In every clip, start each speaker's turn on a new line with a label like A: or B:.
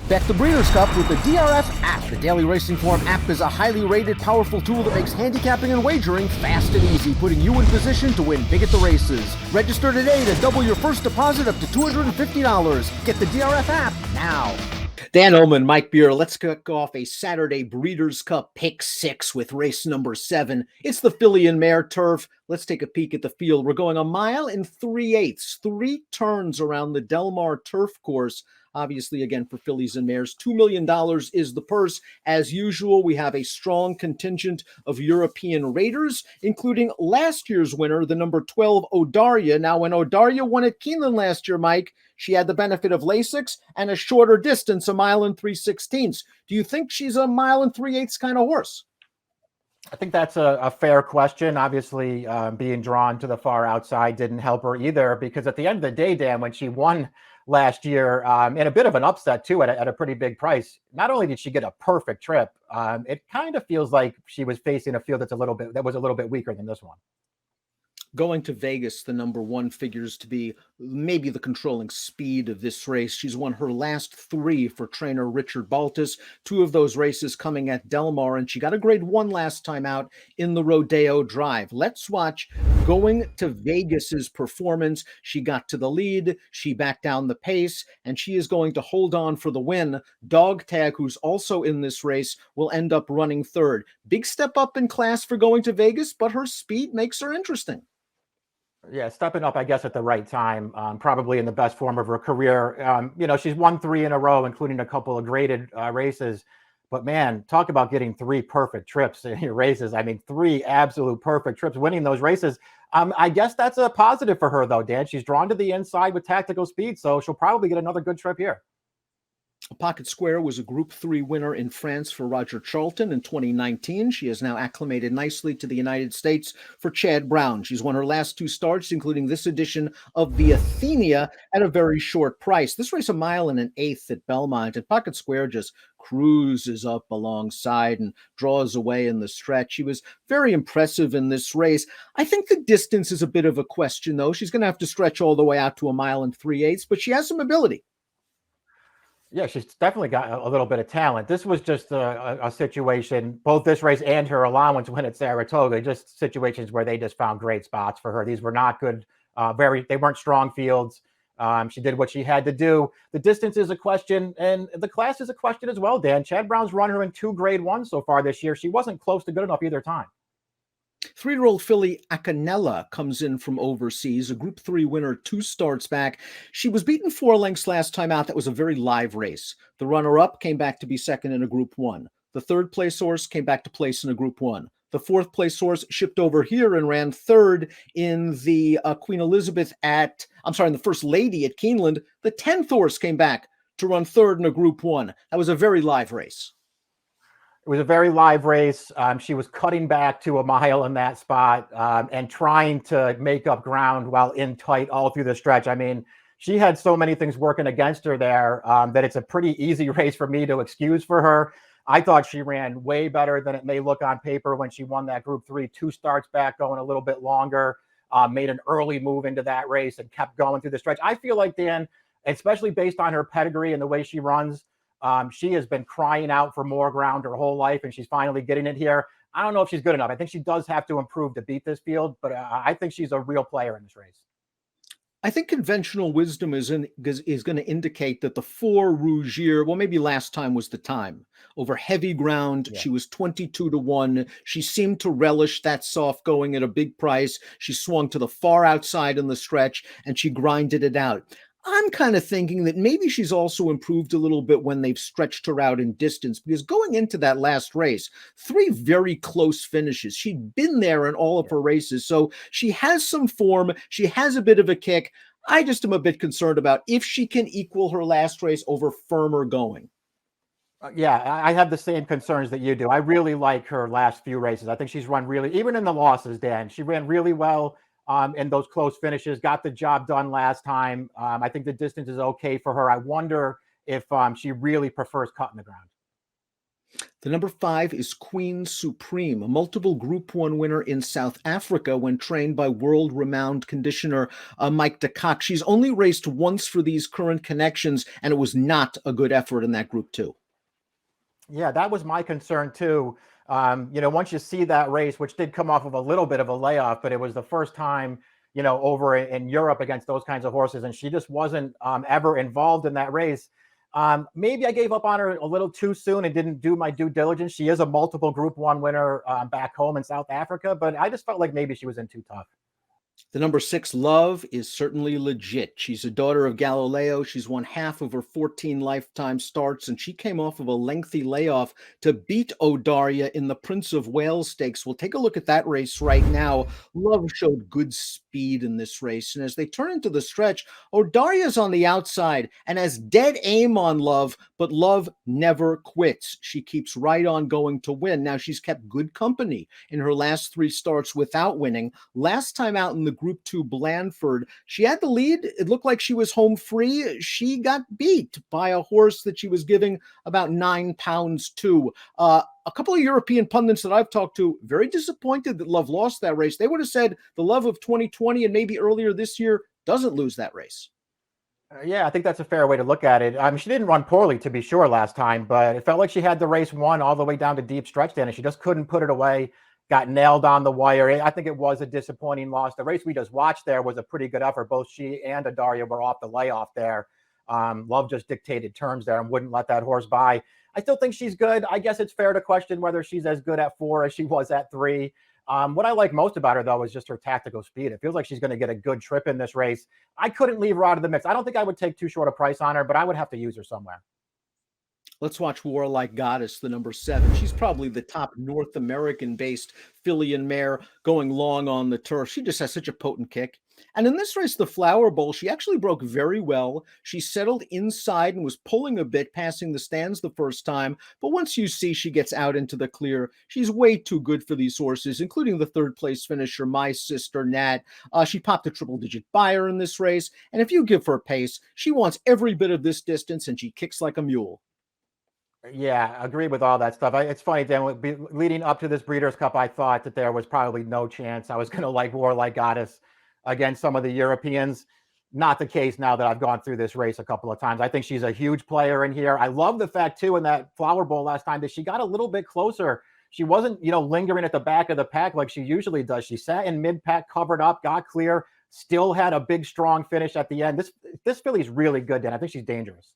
A: Bet the Breeders' Cup with the DRF app. The Daily Racing Form app is a highly rated, powerful tool that makes handicapping and wagering fast and easy, putting you in position to win big at the races. Register today to double your first deposit up to $250. Get the DRF app now. Dan Illman, Mike Beer, let's kick off a Saturday Breeders' Cup Pick 6 with race number 7. It's the filly and mare turf. Let's take a peek at the field. We're going 1 mile and 3/8, 3 turns around the Del Mar turf course. Obviously, again, for fillies and mares, $2 million is the purse. As usual, we have a strong contingent of European raters, including last year's winner, the number 12, Audarya. Now, when Audarya won at Keeneland last year, Mike, she had the benefit of Lasix and a shorter distance, 1 mile and 3/16. Do you think she's a 1 mile and 3/8 kind of horse?
B: I think that's a fair question. Obviously, being drawn to the far outside didn't help her either, because at the end of the day, Dan, when she won last year, in a bit of an upset too, at a pretty big price, not only did she get a perfect trip, it kind of feels like she was facing a field that was a little bit weaker than this one.
A: Going to Vegas, the number 1 figures to be maybe the controlling speed of this race. She's won her last 3 for trainer Richard Baltus, 2 of those races coming at Del Mar, and she got a grade 1 last time out in the Rodeo Drive. Let's watch Going to Vegas's performance. She got to the lead, she backed down the pace, and she is going to hold on for the win. Dog Tag, who's also in this race, will end up running 3rd. Big step up in class for Going to Vegas, but her speed makes her interesting.
B: Yeah, stepping up, I guess, at the right time, probably in the best form of her career. She's won 3 in a row, including a couple of graded races. But man, talk about getting 3 perfect trips in your races. I mean, 3 absolute perfect trips, winning those races. I guess that's a positive for her, though, Dan. She's drawn to the inside with tactical speed, so she'll probably get another good trip here.
A: Pocket Square was a Group 3 winner in France for Roger Charlton in 2019. She has now acclimated nicely to the United States for Chad Brown. She's won her last 2 starts, including this edition of the Athenia at a very short price. This race 1 mile and 1/8 at Belmont, and Pocket Square just cruises up alongside and draws away in the stretch. She was very impressive in this race. I think the distance is a bit of a question, though. She's going to have to stretch all the way out to 1 mile and 3/8, but she has some ability.
B: Yeah, she's definitely got a little bit of talent. This was just a situation, both this race and her allowance win at Saratoga, just situations where they just found great spots for her. These were not good, they weren't strong fields. She did what she had to do. The distance is a question, and the class is a question as well, Dan. Chad Brown's run her in 2 grade 1s so far this year. She wasn't close to good enough either time.
A: 3-year-old filly Acanella comes in from overseas, a Group 3 winner 2 starts back. She was beaten 4 lengths last time out. That was a very live race. The runner-up came back to be 2nd in a Group 1. The 3rd place horse came back to place in a Group 1. The 4th place horse shipped over here and ran 3rd in the Queen Elizabeth in the First Lady at Keeneland. The 10th horse came back to run 3rd in a Group 1. That was a very live race.
B: It was a very live race. She was cutting back to 1 mile in that spot and trying to make up ground while in tight all through the stretch. I mean, she had so many things working against her there that it's a pretty easy race for me to excuse for her. I thought she ran way better than it may look on paper when she won that Group 3, 2 starts back, going a little bit longer, made an early move into that race and kept going through the stretch. I feel like, Dan, especially based on her pedigree and the way she runs, she has been crying out for more ground her whole life, and she's finally getting it here. I don't know if she's good enough. I think she does have to improve to beat this field, but I think she's a real player in this race.
A: I think conventional wisdom is going to indicate that the 4 Rougier, well, maybe last time was the time. Over heavy ground, yeah. She was 22-1. She seemed to relish that soft going at a big price. She swung to the far outside in the stretch, and she grinded it out. I'm kind of thinking that maybe she's also improved a little bit when they've stretched her out in distance, because going into that last race, 3 very close finishes. She'd been there in all of her races, so she has some form. She has a bit of a kick. I just am a bit concerned about if she can equal her last race over firmer going.
B: Yeah, I have the same concerns that you do. I really like her last few races. I think she's run really, even in the losses, Dan, she ran really well. In those close finishes, got the job done last time. I think the distance is okay for her. I wonder if she really prefers cutting the ground.
A: The number 5 is Queen Supreme, a multiple Group 1 winner in South Africa when trained by world-renowned conditioner Mike de Kock. She's only raced once for these current connections, and it was not a good effort in that Group 2.
B: Yeah, that was my concern too. Once you see that race, which did come off of a little bit of a layoff, but it was the first time, over in Europe against those kinds of horses, and she just wasn't ever involved in that race. Maybe I gave up on her a little too soon and didn't do my due diligence. She is a multiple Group 1 winner back home in South Africa, but I just felt like maybe she was in too tough.
A: The number 6, Love, is certainly legit. She's a daughter of Galileo. She's won half of her 14 lifetime starts, and she came off of a lengthy layoff to beat Audarya in the Prince of Wales Stakes. We'll take a look at that race right now. Love showed good speed in this race, and as they turn into the stretch, Audarya's on the outside and has dead aim on Love, but Love never quits. She keeps right on going to win. Now, she's kept good company in her last 3 starts without winning. Last time out in the Group 2 Blandford, she had the lead. It looked like she was home free. She got beat by a horse that she was giving about 9 pounds to. A couple of European pundits that I've talked to, very disappointed that Love lost that race. They would have said the Love of 2020 and maybe earlier this year doesn't lose that race.
B: Yeah, I think that's a fair way to look at it. She didn't run poorly, to be sure, last time, but it felt like she had the race won all the way down to deep stretch then, and she just couldn't put it away. Got nailed on the wire. I think it was a disappointing loss. The race we just watched there was a pretty good effort. Both she and Audarya were off the layoff there. Love just dictated terms there and wouldn't let that horse by. I still think she's good. I guess it's fair to question whether she's as good at 4 as she was at 3. What I like most about her, though, is just her tactical speed. It feels like she's going to get a good trip in this race. I couldn't leave her out of the mix. I don't think I would take too short a price on her, but I would have to use her somewhere.
A: Let's watch Warlike Goddess, the number 7. She's probably the top North American-based filly and mare going long on the turf. She just has such a potent kick. And in this race, the Flower Bowl, she actually broke very well. She settled inside and was pulling a bit, passing the stands the first time. But once you see she gets out into the clear, she's way too good for these horses, including the 3rd place finisher, My Sister Nat. She popped a triple-digit buyer in this race. And if you give her pace, she wants every bit of this distance, and she kicks like a mule.
B: Yeah, agree with all that stuff. It's funny, Dan, leading up to this Breeders' Cup, I thought that there was probably no chance I was going to like Warlike Goddess against some of the Europeans. Not the case now that I've gone through this race a couple of times. I think she's a huge player in here. I love the fact, too, in that Flower Bowl last time that she got a little bit closer. She wasn't, lingering at the back of the pack like she usually does. She sat in mid-pack, covered up, got clear, still had a big, strong finish at the end. This filly's really good, Dan. I think she's dangerous.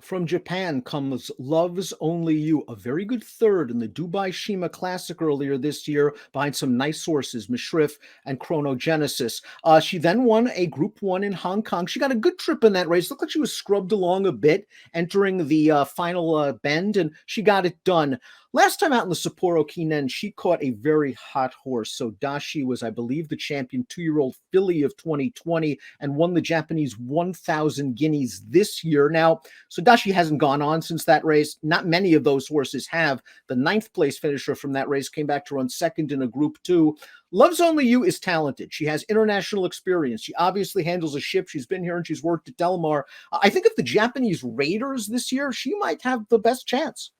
A: From Japan comes Love's Only You, a very good 3rd in the Dubai Shima Classic earlier this year behind some nice horses, Mishrif and Chronogenesis. She then won a Group 1 in Hong Kong. She got a good trip in that race. Looked like she was scrubbed along a bit entering the final bend, and she got it done. Last time out in the Sapporo Kinen, she caught a very hot horse. So Dashi was, I believe, the champion 2-year-old filly of 2020 and won the Japanese 1,000 guineas this year. Now, so Dashi hasn't gone on since that race. Not many of those horses have. The 9th place finisher from that race came back to run 2nd in a Group 2. Love's Only You is talented. She has international experience. She obviously handles a ship. She's been here and she's worked at Del Mar. I think if the Japanese Raiders this year, she might have the best chance.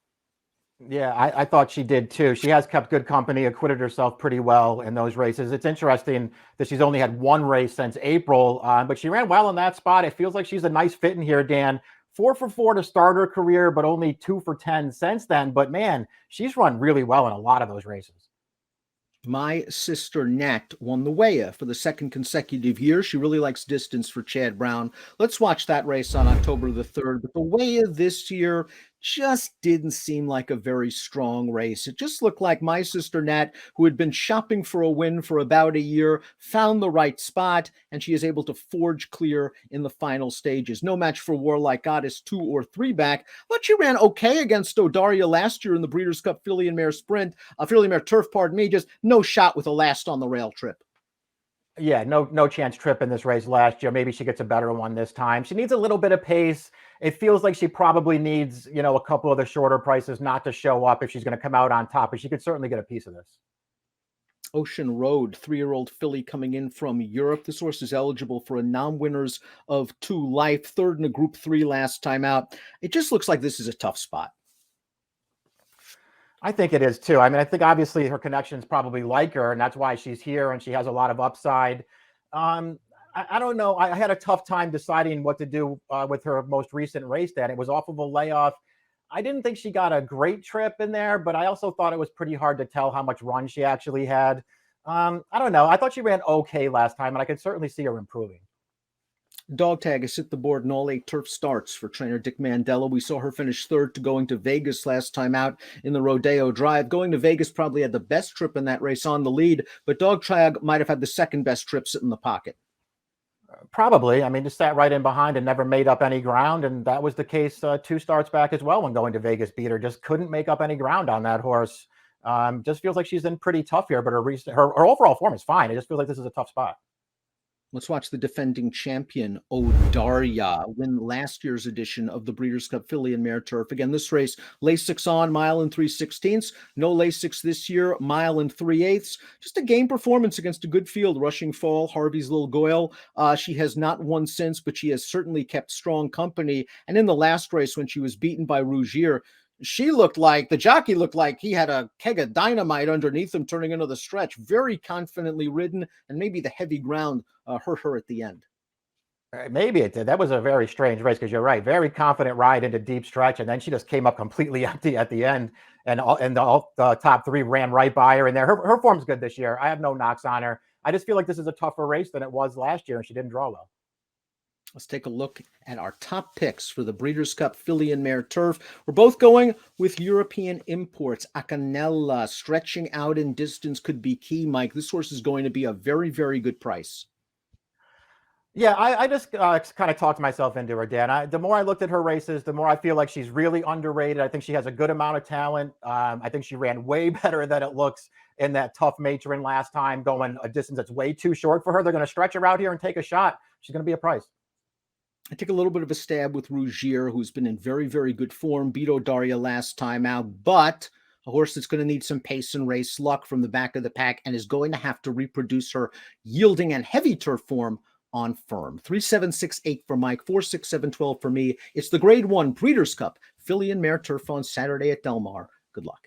B: Yeah, I thought she did too. She has kept good company, acquitted herself pretty well in those races. It's interesting that she's only had 1 race since April, but she ran well in that spot. It feels like she's a nice fit in here, Dan. 4 for 4 to start her career, but only 2 for 10 since then. But man, she's run really well in a lot of those races.
A: My Sister Nat won the Weah for the 2nd consecutive year. She really likes distance for Chad Brown. Let's watch that race on October the 3rd. But the Weah this year just didn't seem like a very strong race. It just looked like My Sister Nat, who had been shopping for a win for about a year, found the right spot, and she is able to forge clear in the final stages. No match for Warlike Goddess 2 or 3 back, but she ran okay against Audarya last year in the Breeders' Cup Filly and Mare Sprint, Filly and Mare Turf, pardon me, just no shot with a last on the rail trip.
B: Yeah, no chance trip in this race last year. Maybe she gets a better one this time. She needs a little bit of pace. It feels like she probably needs, a couple of the shorter prices not to show up if she's going to come out on top, but she could certainly get a piece of this.
A: Ocean Road, 3-year-old filly coming in from Europe. This horse is eligible for a non-winners of 2 life, 3rd in a Group 3 last time out. It just looks like this is a tough spot.
B: I think it is too. I mean, I think obviously her connections probably like her, and that's why she's here, and she has a lot of upside. Um, I don't know. I had a tough time deciding what to do with her most recent race. That it was off of a layoff. I didn't think she got a great trip in there, but I also thought it was pretty hard to tell how much run she actually had. I don't know. I thought she ran okay last time, and I could certainly see her improving.
A: Dog tag has hit the board in all 8 turf starts for trainer Dick Mandela. We saw her finish third to going to Vegas last time out in the Rodeo Drive. Going to Vegas probably had the best trip in that race on the lead, but Dog tag might have had the second best trip sitting in the pocket.
B: Probably. I mean, just sat right in behind and never made up any ground. And that was the case 2 starts back as well when going to Vegas beat her. Just couldn't make up any ground on that horse. Just feels like she's in pretty tough here, but her overall form is fine. It just feels like this is a tough spot.
A: Let's watch the defending champion, Audarya, win last year's edition of the Breeders' Cup Filly and Mare Turf. Again, this race, Lasix on, mile and 3/16. No Lasix this year, mile and 3/8. Just a game performance against a good field. Rushing Fall, Harvey's Little Goyle. She has not won since, but she has certainly kept strong company. And in the last race, when she was beaten by Rougier, the jockey looked like he had a keg of dynamite underneath him turning into the stretch. Very confidently ridden, and maybe the heavy ground hurt her at the end.
B: Maybe it did. That was a very strange race because you're right. Very confident ride into deep stretch, and then she just came up completely empty at the end, and the top 3 ran right by her in there. Her form's good this year. I have no knocks on her. I just feel like this is a tougher race than it was last year, and she didn't draw well.
A: Let's take a look at our top picks for the Breeders' Cup Filly and Mare Turf. We're both going with European imports. Acanella stretching out in distance could be key, Mike. This horse is going to be a very, very good price.
B: Yeah, I just kind of talked myself into her, Dan. The more I looked at her races, the more I feel like she's really underrated. I think she has a good amount of talent. I think she ran way better than it looks in that tough matron last time, going a distance that's way too short for her. They're going to stretch her out here and take a shot. She's going to be a price.
A: I take a little bit of a stab with Rougier, who's been in very, very good form, beat Audarya last time out, but a horse that's going to need some pace and race luck from the back of the pack and is going to have to reproduce her yielding and heavy turf form on firm. 3-7-6-8 for Mike, 4-6-7-12 for me. It's the Grade 1 Breeders' Cup Filly and Mare Turf on Saturday at Del Mar. Good luck.